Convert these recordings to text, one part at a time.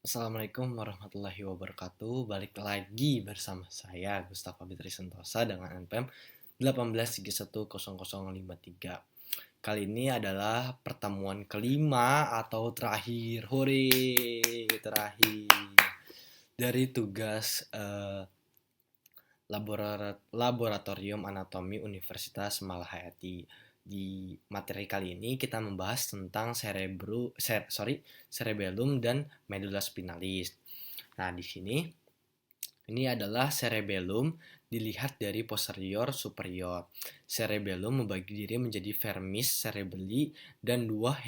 Assalamualaikum warahmatullahi wabarakatuh. Balik lagi bersama saya Gustava Fitri Sentosa dengan NPM 18310053. Kali ini adalah pertemuan kelima atau terakhir. Hore, terakhir dari tugas Laboratorium Anatomi Universitas Malahayati. Di materi kali ini kita membahas tentang cerebellum dan medulla spinalis. Nah, di sini ini adalah cerebellum dilihat dari posterior superior. Cerebellum membagi diri menjadi vermis cerebelli dan dua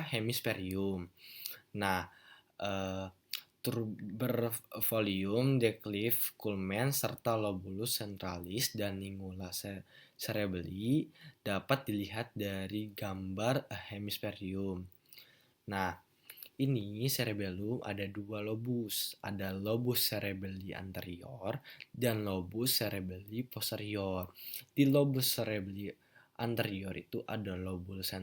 hemisferium. Nah, bervolume declive culmen serta lobulus centralis dan lingula cerebelli dapat dilihat dari gambar hemisferium. Nah, ini cerebellum ada dua lobus, ada lobus cerebelli anterior dan lobus cerebelli posterior. Di lobus cerebelli anterior itu ada lobulus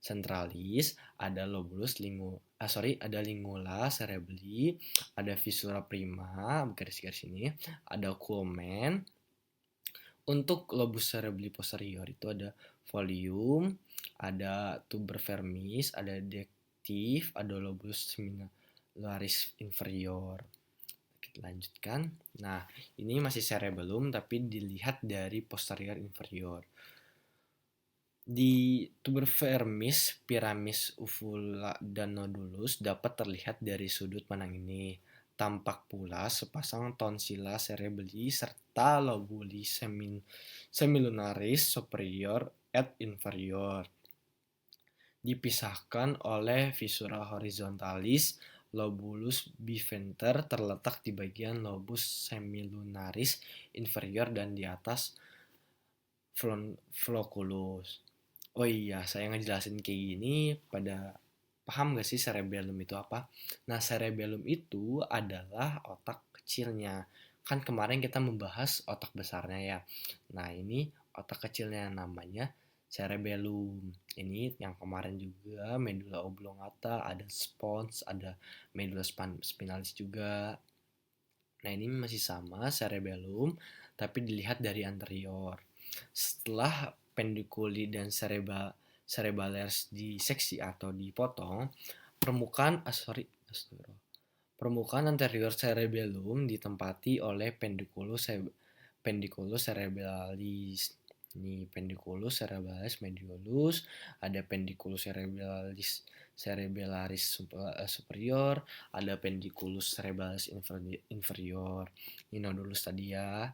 centralis, ada ada lingula cerebelli, ada viscera prima, garis-garis ini, ada culmen. Untuk lobus cerebelli posterior itu ada volume, ada tuber vermis, ada ada lobus seminaris inferior. Kita lanjutkan. Nah, ini masih cerebellum tapi dilihat dari posterior inferior. Di tuber vermis, piramis, uvula, dan nodulus dapat terlihat dari sudut pandang ini. Tampak pula sepasang tonsilla cerebelli serta lobuli semilunaris superior et inferior. Dipisahkan oleh fissura horizontalis, lobulus biventer terletak di bagian lobus semilunaris inferior dan di atas flocculus. Oh iya, saya ngejelasin kayak gini pada paham gak sih cerebellum itu apa? Nah, cerebellum itu adalah otak kecilnya. Kan kemarin kita membahas otak besarnya ya. Nah, ini otak kecilnya namanya cerebellum. Ini yang kemarin juga medulla oblongata, ada spons, ada medulla spinalis juga. Nah, ini masih sama cerebellum tapi dilihat dari anterior. Setelah pendiculi dan cerebellars diseksi atau dipotong, permukaan anterior cerebellum ditempati oleh pendiculus cerebellalis. Ini pendiculus cerebellaris mediolus, ada pendiculus cerebellaris superior, ada pendiculus cerebellaris inferior. Ini nodulus tadi ya.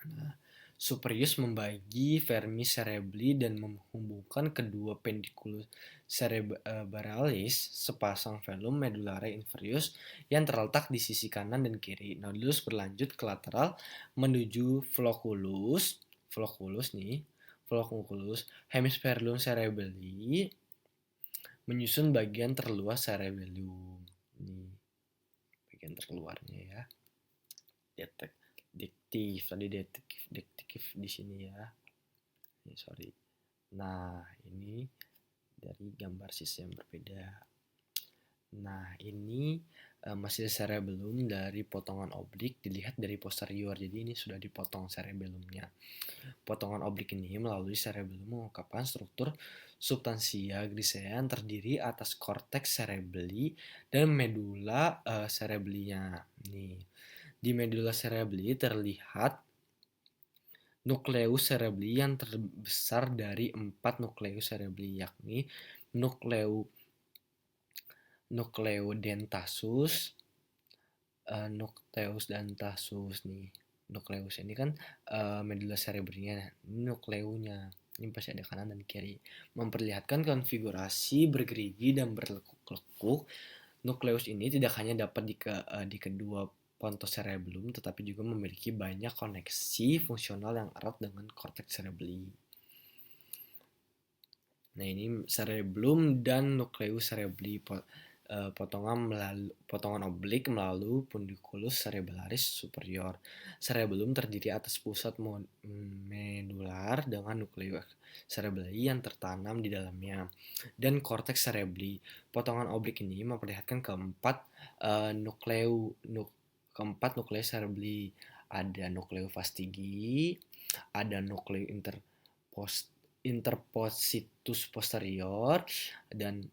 Nah, Superius membagi vermis cerebelli dan menghubungkan kedua pendiculus cerebellaris sepasang velum medullare inferius yang terletak di sisi kanan dan kiri. Nodulus berlanjut ke lateral menuju flocculus, hemisferium cerebelli menyusun bagian terluar cerebellum. Ini bagian terluarnya ya. Detektif di sini ya. Sorry. Nah, ini dari gambar sistem berbeda. Nah, ini masih cerebellum dari potongan oblik dilihat dari posterior. Jadi ini sudah dipotong cerebellumnya. Potongan oblik ini melalui cerebellum mengungkapkan struktur substansia grisea yang terdiri atas korteks cerebelli dan medulla cerebellinya. Nih, di medulla cerebelli terlihat nukleus cerebelli yang terbesar dari 4 nukleus cerebelli, yakni nucleodentasus, nih. Nukleus ini kan medulla cerebellinya, ini nukleunya. Ini pasti ada kanan dan kiri. Memperlihatkan konfigurasi bergerigi dan berlekuk-lekuk. Nukleus ini tidak hanya dapat di kedua pontos cerebellum, tetapi juga memiliki banyak koneksi fungsional yang erat dengan korteks cerebelli. Nah, ini cerebellum dan nukleus cerebelli potongan oblik melalui pundikulus cerebellaris superior. Cerebellum terdiri atas pusat medular dengan nukleus cerebelli yang tertanam di dalamnya dan korteks cerebri. Potongan oblik ini memperlihatkan keempat nukleus cerebri. Ada nucleus vastigi, ada nucleus interpositus posterior, dan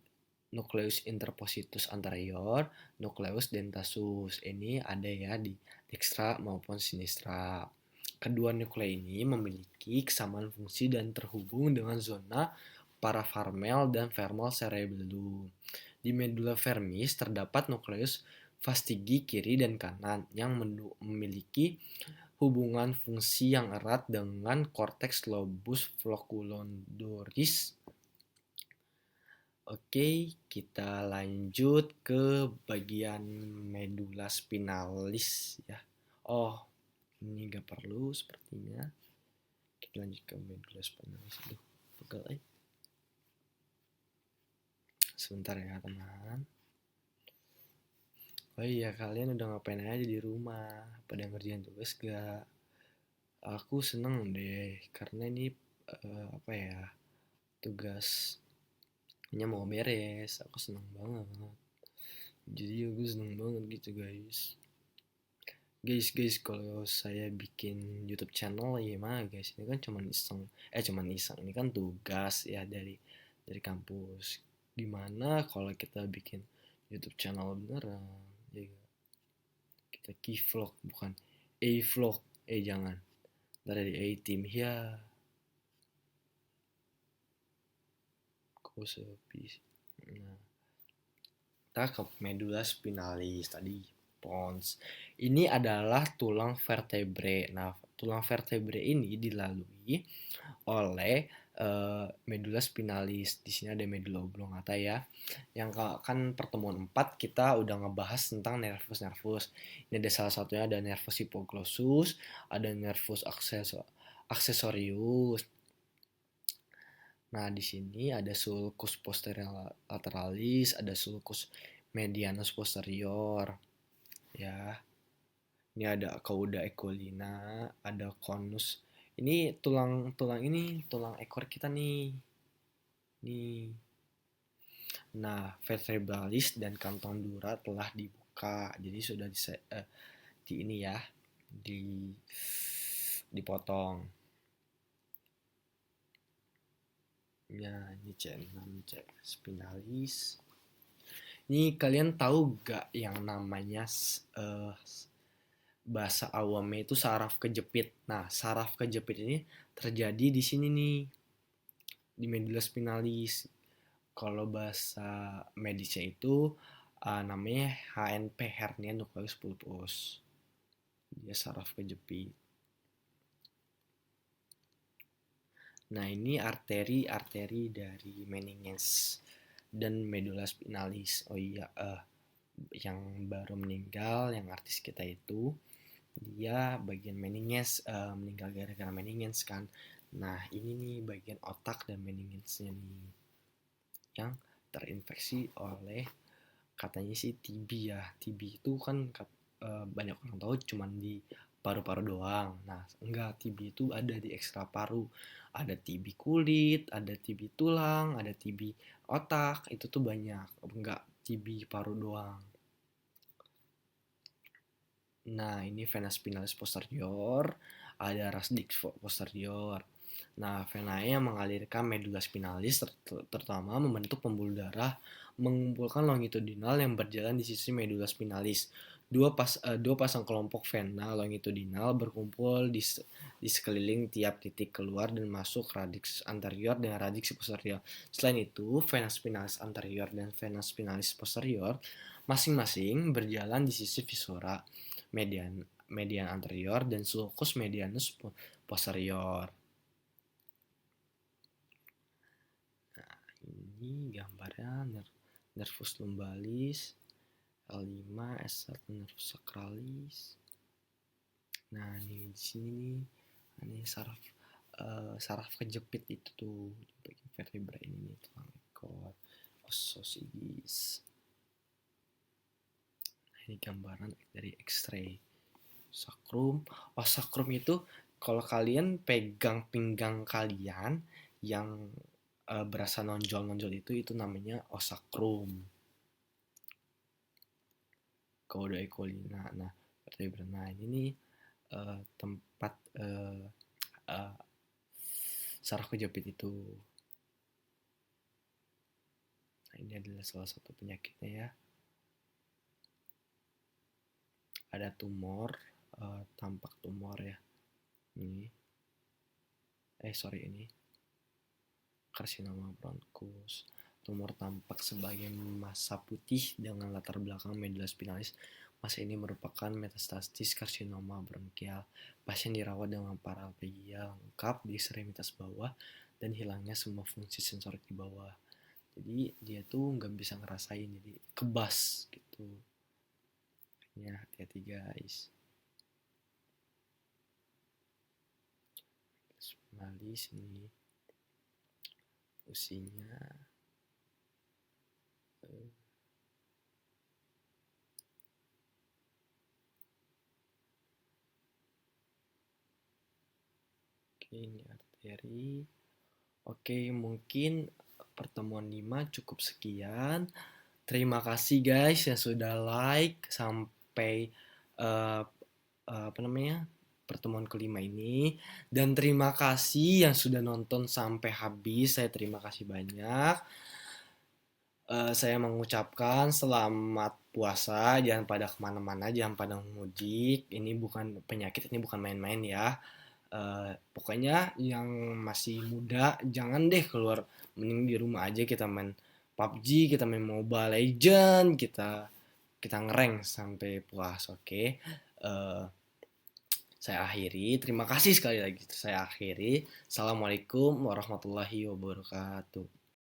nucleus interpositus anterior, nucleus dentasus. Ini ada ya di dextra maupun sinistra. Kedua nuklei ini memiliki kesamaan fungsi dan terhubung dengan zona paravermal dan vermal cerebellum. Di medulla vermis terdapat nukleus vastigi kiri dan kanan yang memiliki hubungan fungsi yang erat dengan korteks lobus flocculondoris. Oke, kita lanjut ke bagian medulla spinalis ya. Oh, ini nggak perlu sepertinya. Kita lanjut ke medulla spinalis. Aduh, pegel. Sebentar ya teman. Oh iya, kalian udah ngapain aja di rumah? Pada ngerjain tugas gak? Aku seneng deh, karena ini tugasnya mau beres. Aku seneng banget. Jadi aku seneng banget gitu guys. Guys, kalau saya bikin YouTube channel ya mah guys, ini kan cuman iseng. Ini kan tugas ya dari kampus. Gimana kalau kita bikin YouTube channel beneran? Ya, kita vlog bukan vlog. Jangan. Dari A-team ya. Kok sepi. Nah, kita ke medulla spinalis tadi. Pons. Ini adalah tulang vertebre. Nah, tulang vertebre ini dilalui oleh medulla spinalis. Di sini ada medulla oblongata ya. Yang kan pertemuan 4 kita udah ngebahas tentang nervus. Ini ada salah satunya, ada nervus hypoglossus, ada nervus accessorius. Nah, di sini ada sulcus posterior lateralis, ada sulcus medianus posterior. Ya. Ini ada cauda equina, ada conus. Ini tulang ekor kita nih. Nah, vertebralis dan kantong dura telah dibuka. Jadi sudah dipotong. Ya, ini C6 spinalis. Ini kalian tahu gak yang namanya bahasa awamnya itu saraf kejepit. Nah, saraf kejepit ini terjadi di sini nih, di medulla spinalis. Kalau bahasa medisnya itu namanya HNP, hernia nucleus pulpus. Dia saraf kejepit. Nah, ini arteri dari meninges dan medulla spinalis. Oh iya, yang baru meninggal, yang artis kita itu, dia bagian meninges, meninggal gara-gara meninges kan. Nah, ini nih bagian otak dan meningesnya nih, yang terinfeksi oleh katanya sih TB ya. TB itu kan banyak orang tahu cuman di paru-paru doang. Nah, enggak, TB itu ada di ekstra paru. Ada TB kulit, ada TB tulang, ada TB otak. Itu tuh banyak. Enggak TB paru doang. Nah, ini vena spinalis posterior, ada ras dix posterior. Nah, venanya mengalirkan medulla spinalis terutama membentuk pembuluh darah mengumpulkan longitudinal yang berjalan di sisi medulla spinalis. Dua pasang kelompok vena longitudinal berkumpul di sekeliling tiap titik keluar dan masuk radix anterior dan radix posterior. Selain itu, vena spinalis anterior dan vena spinalis posterior masing-masing berjalan di sisi viscera median anterior dan sulcus medianus posterior. Nah, ini gambarnya nervus lumbalis, L5, S1 nervus sacralis. Nah, ini di sini nih, ini saraf kejepit itu tuh, bagian vertebra ini nih, tulang ekor, ossosigis. Ini gambaran dari X-ray. Sakrum. Oh, sakrum itu kalau kalian pegang pinggang kalian yang berasa nonjol-nonjol itu namanya osakrum. Cauda equina. Nah, vertebra. Nah, ini nih tempat saraf kejepit itu. Nah, ini adalah salah satu penyakitnya ya. Ada tumor, tampak tumor ya. Ini. Ini karsinoma bronkus. Tumor tampak sebagai massa putih dengan latar belakang medula spinalis. Massa ini merupakan metastasis karsinoma bronkial. Pasien dirawat dengan paraplegia lengkap di ekstremitas bawah dan hilangnya semua fungsi sensorik di bawah. Jadi dia tuh nggak bisa ngerasain, jadi kebas gitu. Ya, hati-hati guys. Spinalis ini fungsinya ini arteri. Oke, mungkin pertemuan 5 cukup sekian. Terima kasih guys yang sudah like sampai uh, apa namanya pertemuan kelima ini, dan terima kasih yang sudah nonton sampai habis. Saya terima kasih banyak. Saya mengucapkan selamat puasa, jangan pada kemana-mana, jangan pada mudik. Ini bukan penyakit, ini bukan main-main ya. Pokoknya yang masih muda jangan deh keluar, mending di rumah aja kita main PUBG, kita main Mobile Legend, kita ngerank sampai puas. Oke. Saya akhiri, terima kasih sekali lagi. Saya akhiri. Assalamualaikum warahmatullahi wabarakatuh.